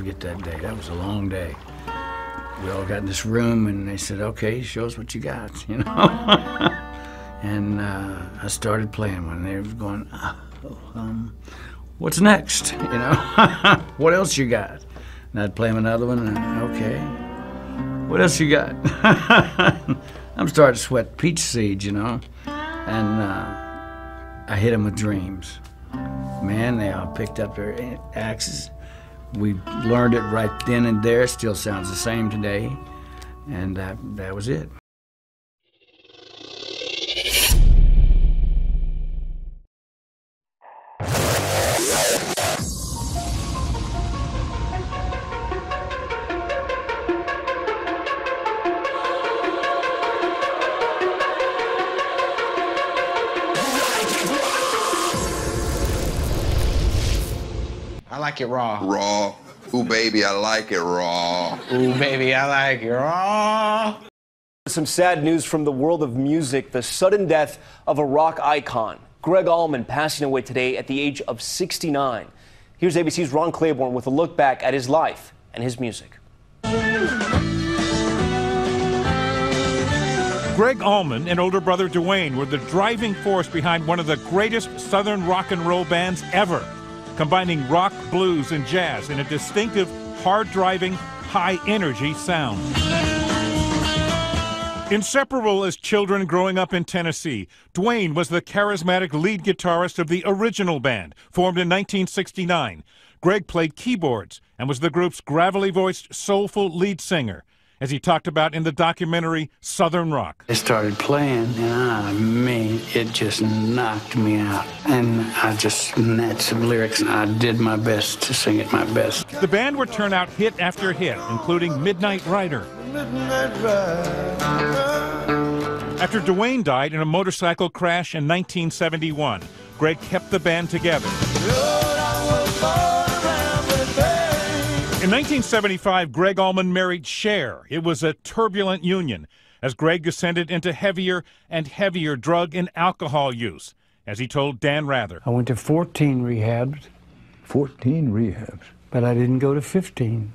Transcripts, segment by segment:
forget that day. That was a long day. We all got in this room, and they said, "Okay, show us what you got," you know. And I started playing one. They were going, "What's next?" You know, "What else you got?" And I'd play them another one, and "Okay, what else you got?" I'm starting to sweat peach seeds, you know, and I hit them with dreams. Man, they all picked up their axes. We learned it right then and there. It still sounds the same today, and that was it. I like it raw. Raw. Ooh, baby, I like it raw. Ooh, baby, I like it raw. Some sad news from the world of music. The sudden death of a rock icon, Gregg Allman, passing away today at the age of 69. Here's ABC's Ron Claiborne with a look back at his life and his music. Gregg Allman and older brother Duane were the driving force behind one of the greatest Southern rock and roll bands ever, combining rock, blues, and jazz in a distinctive, hard-driving, high-energy sound. Inseparable as children growing up in Tennessee, Duane was the charismatic lead guitarist of the original band, formed in 1969. Gregg played keyboards and was the group's gravelly-voiced, soulful lead singer, as he talked about in the documentary Southern Rock. I started playing, and it just knocked me out. And I just snatched some lyrics, and I did my best to sing it my best. The band would turn out hit after hit, including Midnight Rider. After Duane died in a motorcycle crash in 1971, Gregg kept the band together. In 1975, Gregg Allman married Cher. It was a turbulent union as Gregg descended into heavier and heavier drug and alcohol use, as he told Dan Rather. I went to 14 rehabs. 14 rehabs. But I didn't go to 15.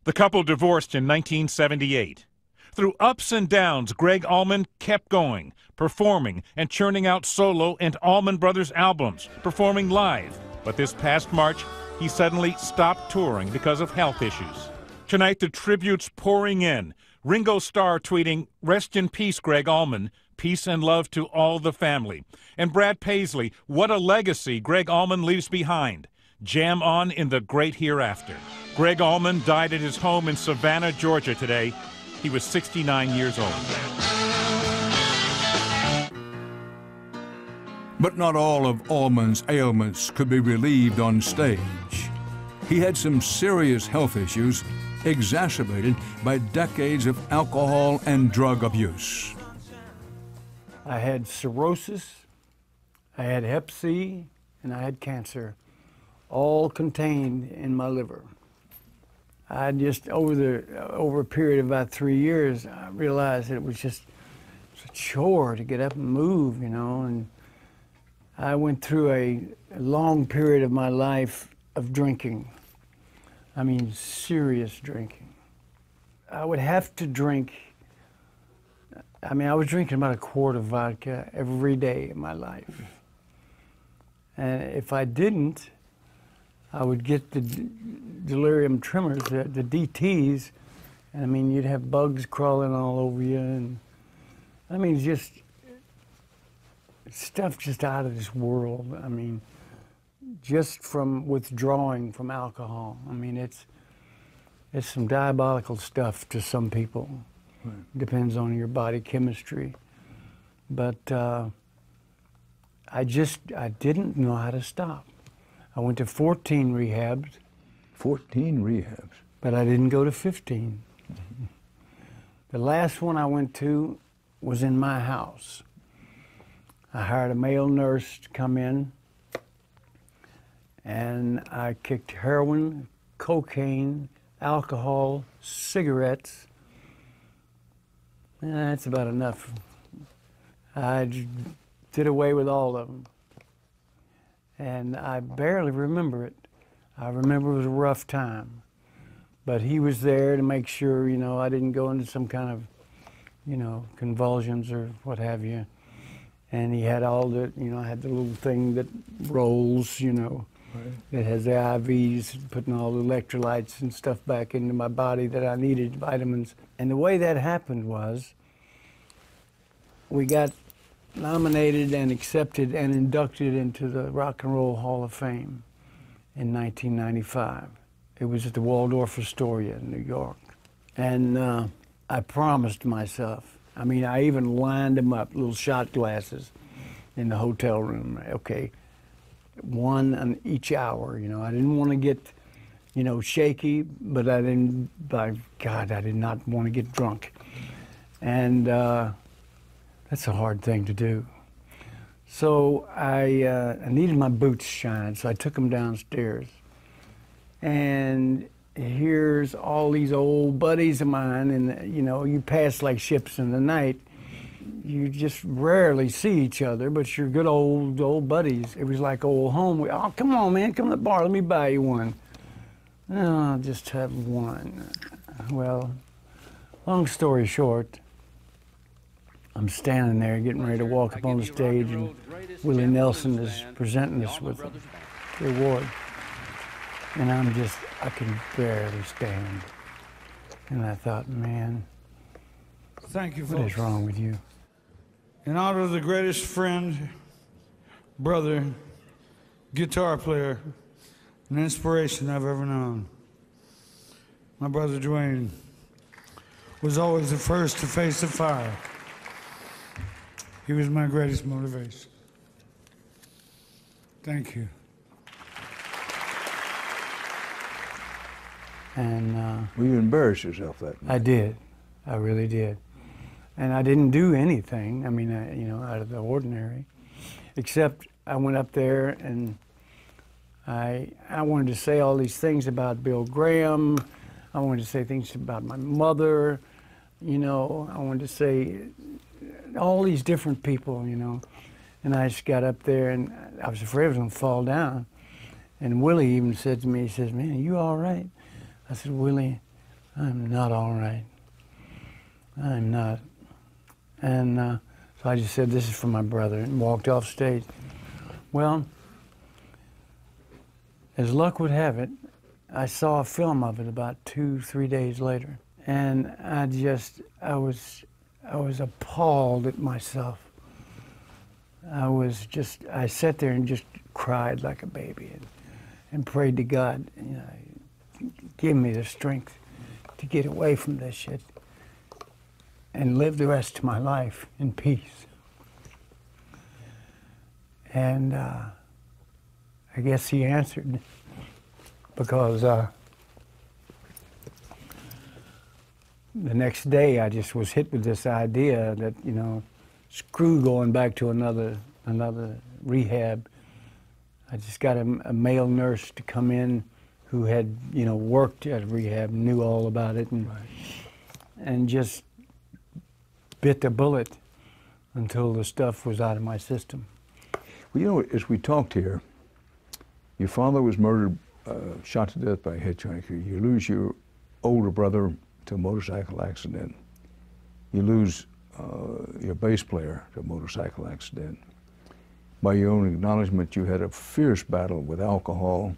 The couple divorced in 1978. Through ups and downs, Gregg Allman kept going, performing and churning out solo and Allman Brothers albums, performing live. But this past March, he suddenly stopped touring because of health issues. Tonight, the tributes pouring in. Ringo Starr tweeting, "Rest in peace, Gregg Allman. Peace and love to all the family." And Brad Paisley, "What a legacy Gregg Allman leaves behind. Jam on in the great hereafter." Gregg Allman died at his home in Savannah, Georgia today. He was 69 years old. But not all of Allman's ailments could be relieved on stage. He had some serious health issues exacerbated by decades of alcohol and drug abuse. I had cirrhosis, I had hep C, and I had cancer, all contained in my liver. I just, over a period of about 3 years, I realized that it was just a chore to get up and move, you know, and I went through a long period of my life of drinking. I mean, serious drinking. I would have to drink, I mean, I was drinking about a quart of vodka every day in my life. And if I didn't, I would get the delirium tremors, the DTs, and I mean, you'd have bugs crawling all over you, and I mean, just stuff just out of this world. I mean, just from withdrawing from alcohol. I mean, it's some diabolical stuff to some people. Right. Depends on your body chemistry. But I didn't know how to stop. I went to 14 rehabs. 14 rehabs. But I didn't go to 15. The last one I went to was in my house. I hired a male nurse to come in, and I kicked heroin, cocaine, alcohol, cigarettes. That's about enough. I did away with all of them. And I barely remember it. I remember it was a rough time. But he was there to make sure, you know, I didn't go into some kind of, you know, convulsions or what have you. And he had all the, you know, I had the little thing that rolls, you know, that has the IVs, putting all the electrolytes and stuff back into my body that I needed, vitamins. And the way that happened was, we got nominated and accepted and inducted into the Rock and Roll Hall of Fame in 1995. It was at the Waldorf Astoria in New York. And I promised myself, I mean, I even lined them up, little shot glasses in the hotel room. Okay, one on each hour, you know. I didn't want to get, you know, shaky, but I didn't, by God, I did not want to get drunk. And that's a hard thing to do. So I needed my boots shined, so I took them downstairs. And here's all these old buddies of mine, and you know, you pass like ships in the night. You just rarely see each other, but you're good old buddies. It was like old home. Oh, come on, man, come to the bar, let me buy you one. No, I'll just have one. Well, long story short, I'm standing there getting ready to walk up on the stage, and Willie Nelson is presenting us with the award. And I can barely stand. And I thought, man, thank you, what is wrong with you? In honor of the greatest friend, brother, guitar player, and inspiration I've ever known, my brother Duane was always the first to face the fire. He was my greatest motivation. Thank you. And Well, you embarrassed yourself that night. I did. I really did. And I didn't do anything, I mean, you know, out of the ordinary, except I went up there and I wanted to say all these things about Bill Graham. I wanted to say things about my mother, you know. I wanted to say all these different people, you know. And I just got up there and I was afraid I was gonna fall down. And Willie even said to me, he says, man, are you all right? I said, Willie, I'm not all right. I'm not. And so I just said, this is for my brother, and walked off stage. Well, as luck would have it, I saw a film of it about 2-3 days later. And I was appalled at myself. I sat there and just cried like a baby and prayed to God, you know, give me the strength to get away from this shit and live the rest of my life in peace. And I guess he answered, because the next day I just was hit with this idea that, you know, screw going back to another rehab. I just got a male nurse to come in who had, you know, worked at rehab, knew all about it, and just bit the bullet until the stuff was out of my system. Well, you know, as we talked here, your father was murdered, shot to death by a hitchhiker. You lose your older brother to a motorcycle accident. You lose your bass player to a motorcycle accident. By your own acknowledgement, you had a fierce battle with alcohol,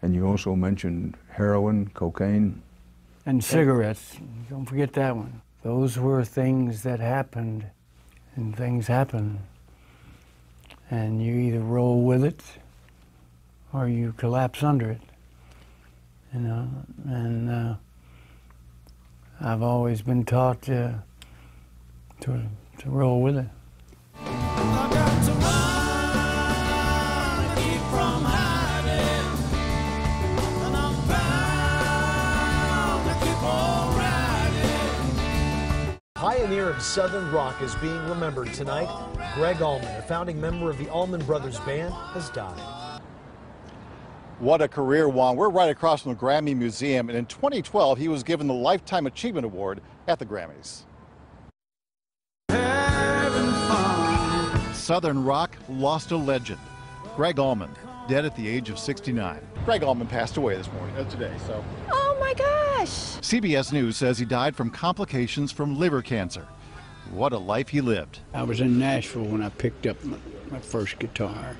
and you also mentioned heroin, cocaine. And cigarettes, don't forget that one. Those were things that happened, and things happen. And you either roll with it, or you collapse under it, you know. And I've always been taught to roll with it. Pioneer of Southern rock is being remembered tonight. Gregg Allman, a founding member of the Allman Brothers band, has died. What a career, Juan. We're right across from the Grammy Museum, and in 2012, he was given the Lifetime Achievement Award at the Grammys. Southern rock lost a legend. Gregg Allman, dead at the age of 69. Gregg Allman passed away this morning, today, so. Oh my God. gosh. CBS News says he died from complications from liver cancer. What a life he lived. I was in Nashville when I picked up my first guitar.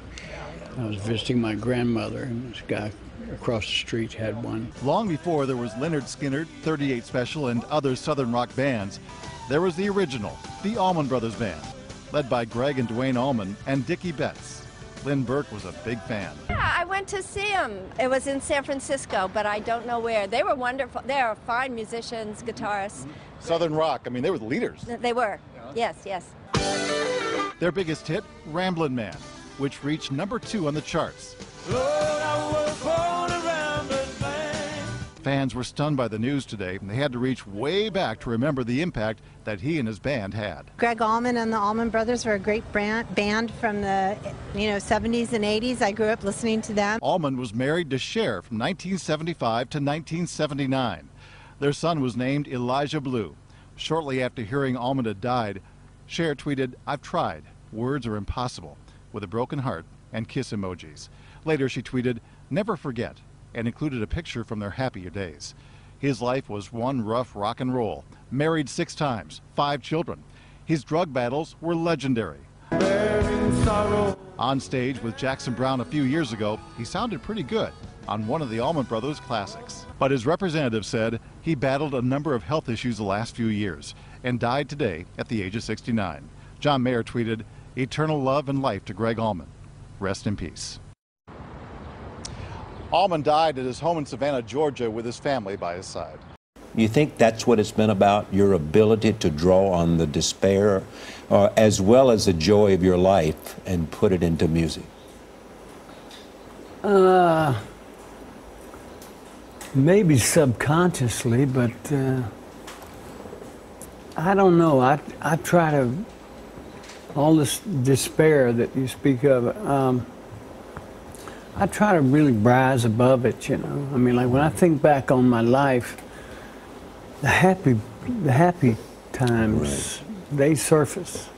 I was visiting my grandmother, and this guy across the street had one. Long before there was Leonard Skinner, 38 Special, and other Southern rock bands, there was the original, the Allman Brothers Band, led by Gregg and Duane Allman and Dickie Betts. Lynn Burke was a big fan. Yeah, I went to see them. It was in San Francisco, but I don't know where. They were wonderful. They are fine musicians, guitarists. Southern rock, I mean, they were the leaders. They were, yes, yes. Their biggest hit, Ramblin' Man, which reached #2 on the charts. Fans were stunned by the news today, and they had to reach way back to remember the impact that he and his band had. Gregg Allman and the Allman Brothers were a great band from the 70s and 80s. I grew up listening to them. Allman was married to Cher from 1975 to 1979. Their son was named Elijah Blue. Shortly after hearing Allman had died, Cher tweeted, "I've tried. Words are impossible," with a broken heart and kiss emojis. Later she tweeted, "Never forget," and included a picture from their happier days. His life was one rough rock and roll. Married 6 times, 5 children. His drug battles were legendary. On stage with Jackson Browne a few years ago, he sounded pretty good on one of the Allman Brothers classics. But his representative said he battled a number of health issues the last few years and died today at the age of 69. John Mayer tweeted, "Eternal love and life to Gregg Allman. Rest in peace." Allman died at his home in Savannah, Georgia, with his family by his side. You think that's what it's been about, your ability to draw on the despair as well as the joy of your life and put it into music? Maybe subconsciously, but I don't know. I try to, all this despair that you speak of, I try to really rise above it, you know. I mean, like when I think back on my life, the happy times, they surface.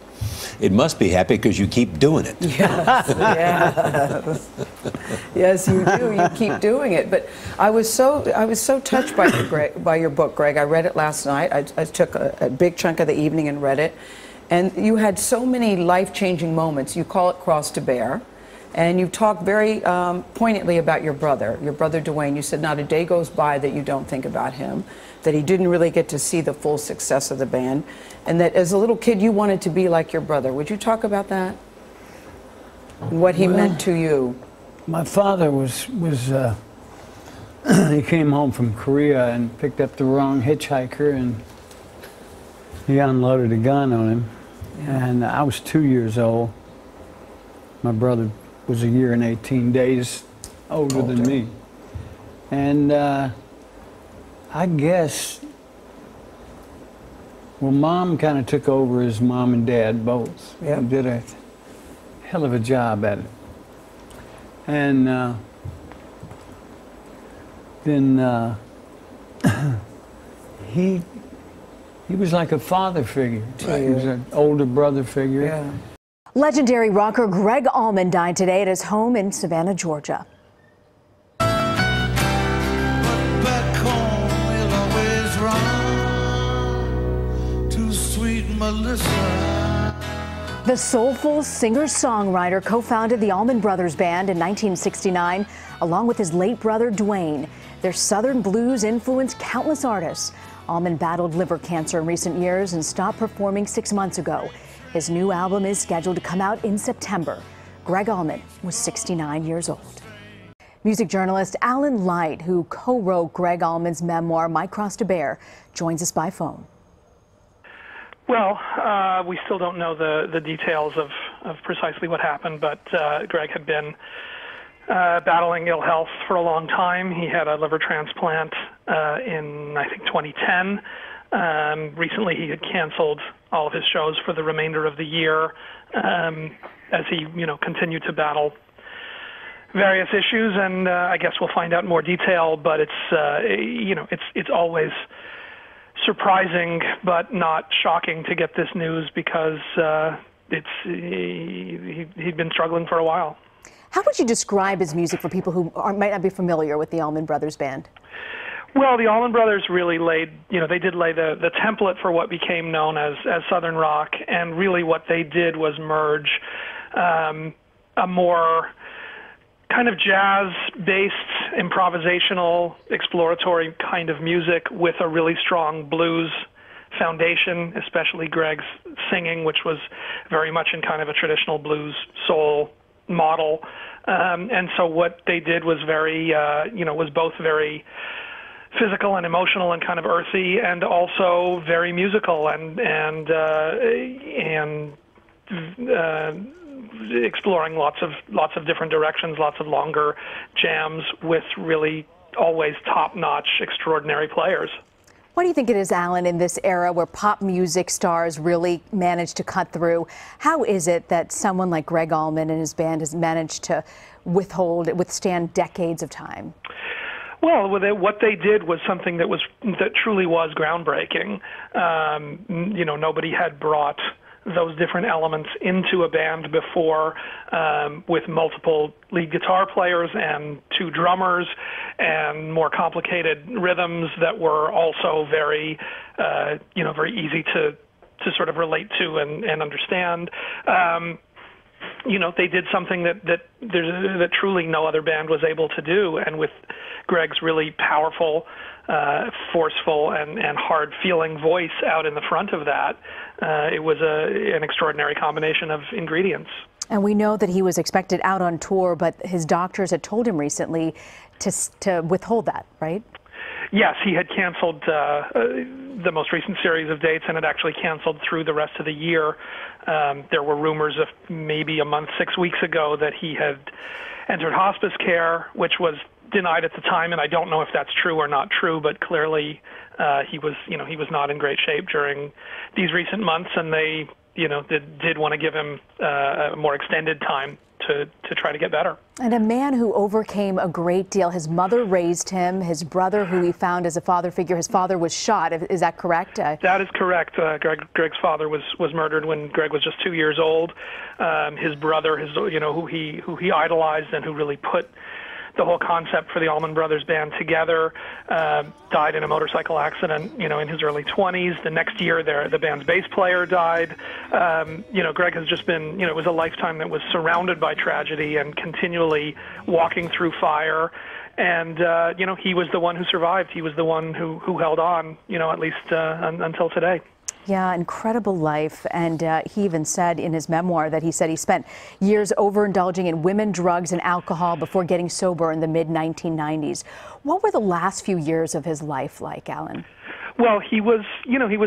It must be happy because you keep doing it. Yes, yes. Yes, you do. You keep doing it. But I was so touched by your book, Gregg. I read it last night. I took a big chunk of the evening and read it. And you had so many life-changing moments. You call it Cross to Bear. And you talked very poignantly about your brother Duane. You said not a day goes by that you don't think about him, that he didn't really get to see the full success of the band, and that as a little kid you wanted to be like your brother. Would you talk about that? And what he meant to you? My father was he came home from Korea and picked up the wrong hitchhiker, and he unloaded a gun on him. Yeah. And I was 2 years old. My brother was a year and 18 days older than me. And I guess, well, Mom kind of took over as mom and dad both. Yep. And did a hell of a job at it. And then he was like a father figure. Right. He was an older brother figure. Yeah. Legendary rocker Gregg Allman died today at his home in Savannah, Georgia. The soulful singer-songwriter co-founded the Allman Brothers Band in 1969, along with his late brother Duane. Their Southern blues influenced countless artists. Allman battled liver cancer in recent years and stopped performing 6 months ago. His new album is scheduled to come out in September. Gregg Allman was 69 years old. Music journalist Alan Light, who co-wrote Gregg Allman's memoir, My Cross to Bear, joins us by phone. Well, we still don't know the details of precisely what happened, but Gregg had been battling ill health for a long time. He had a liver transplant in, I think, 2010. Recently, he had canceled all of his shows for the remainder of the year as he, continued to battle various issues. And I guess we'll find out more detail. But it's always surprising, but not shocking to get this news because he'd been struggling for a while. How would you describe his music for people who might not be familiar with the Allman Brothers Band? Well, the Allman Brothers really laid, they did lay the template for what became known as Southern rock, and really what they did was merge a more kind of jazz-based, improvisational, exploratory kind of music with a really strong blues foundation, especially Gregg's singing, which was very much in kind of a traditional blues soul model. And so what they did was was both very physical and emotional and kind of earthy, and also very musical and exploring lots of different directions, lots of longer jams with really always top-notch, extraordinary players. What do you think it is, Alan, in this era where pop music stars really managed to cut through? How is it that someone like Gregg Allman and his band has managed to withstand decades of time? Well, what they did was something that truly was groundbreaking. Nobody had brought those different elements into a band before, with multiple lead guitar players and two drummers and more complicated rhythms that were also very easy to sort of relate to and understand. They did something that truly no other band was able to do, and with Gregg's really powerful, forceful, and hard-feeling voice out in the front of that, it was an extraordinary combination of ingredients. And we know that he was expected out on tour, but his doctors had told him recently to withhold that, right? Yes, he had canceled the most recent series of dates, and had actually canceled through the rest of the year. There were rumors of maybe a month, 6 weeks ago, that he had entered hospice care, which was denied at the time, and I don't know if that's true or not true, but clearly he was not in great shape during these recent months, and they did want to give him a more extended time to try to get better. And a man who overcame a great deal. His mother raised him. His brother, who he found as a father figure, his father was shot. Is that correct? That is correct. Gregg's father was murdered when Gregg was just 2 years old. His brother, who he idolized and who really put the whole concept for the Allman Brothers band together, died in a motorcycle accident, in his early 20s. The next year, the band's bass player died. Gregg has just been, it was a lifetime that was surrounded by tragedy and continually walking through fire. And, he was the one who survived. He was the one who held on, at least until today. Yeah, incredible life. And he even said in his memoir that he spent years overindulging in women, drugs, and alcohol before getting sober in the mid-1990s. What were the last few years of his life like, Alan? Well, he was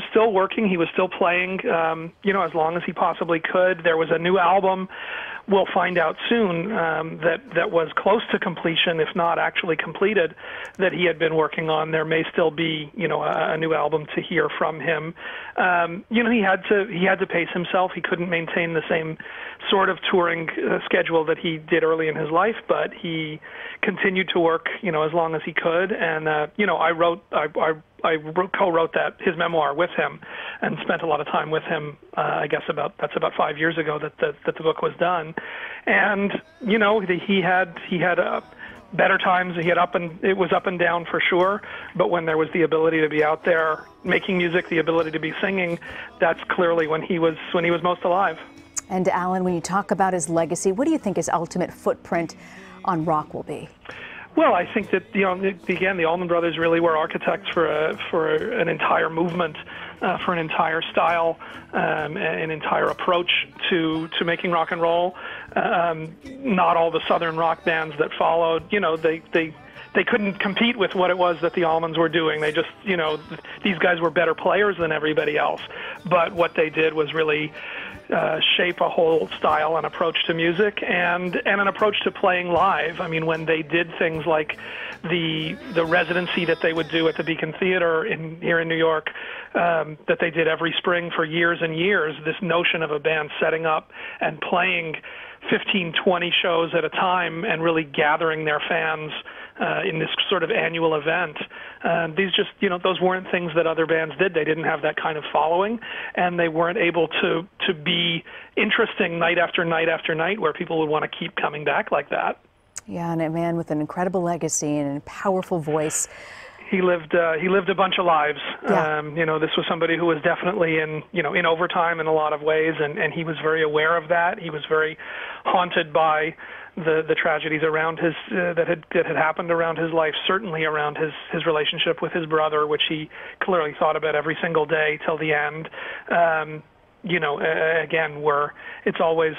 still working. He was still playing, as long as he possibly could. There was a new album, we'll find out soon, that was close to completion, if not actually completed, that he had been working on. There may still be, a new album to hear from him. He had to pace himself. He couldn't maintain the same sort of touring schedule that he did early in his life, but he continued to work, as long as he could. And I co-wrote his memoir with him, and spent a lot of time with him. I guess that's about 5 years ago that the book was done. And he had better times. It was up and down for sure. But when there was the ability to be out there making music, the ability to be singing, that's clearly when he was most alive. And Alan, when you talk about his legacy, what do you think his ultimate footprint on rock will be? Well, I think that again, the Allman Brothers really were architects for an entire movement, for an entire style, an entire approach to making rock and roll. Not all the Southern rock bands that followed, they couldn't compete with what it was that the Allmans were doing. They just, these guys were better players than everybody else. But what they did was really shape a whole style and approach to music, and an approach to playing live. I mean, when they did things like the residency that they would do at the Beacon Theater here in New York, that they did every spring for years and years, this notion of a band setting up and playing 15, 20 shows at a time and really gathering their fans in this sort of annual event. These just, those weren't things that other bands did. They didn't have that kind of following, and they weren't able to be interesting night after night after night where people would want to keep coming back like that. Yeah, and a man with an incredible legacy and a powerful voice. he lived a bunch of lives. Yeah. You know, this was somebody who was definitely in overtime in a lot of ways, and he was very aware of that. He was very haunted by the tragedies around his that had happened around his life, certainly around his relationship with his brother, which he clearly thought about every single day till the end. You know, again, it's always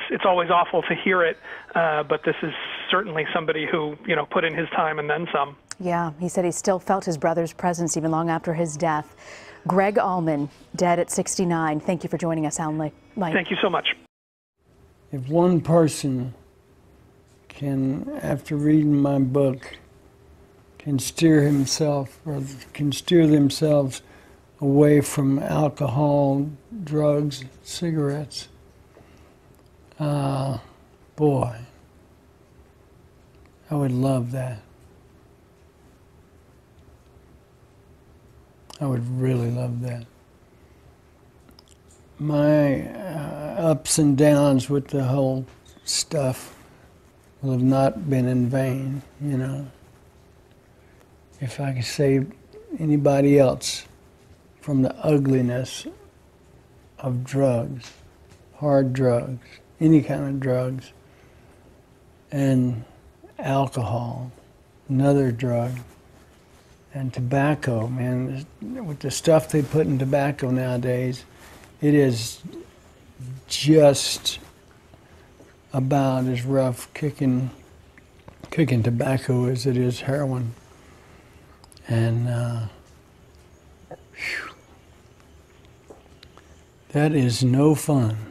awful to hear it, but this is certainly somebody who put in his time and then some. Yeah, he said he still felt his brother's presence even long after his death. Gregg Allman, dead at 69. Thank you for joining us, Alan. Thank you so much. If one person can, after reading my book, can steer himself or can steer themselves away from alcohol, drugs, cigarettes, boy, I would love that. I would really love that. My ups and downs with the whole stuff will have not been in vain, you know. If I could save anybody else from the ugliness of drugs, hard drugs, any kind of drugs, and alcohol, another drug, and tobacco, man, with the stuff they put in tobacco nowadays, it is just about as rough kicking tobacco as it is heroin. And that is no fun.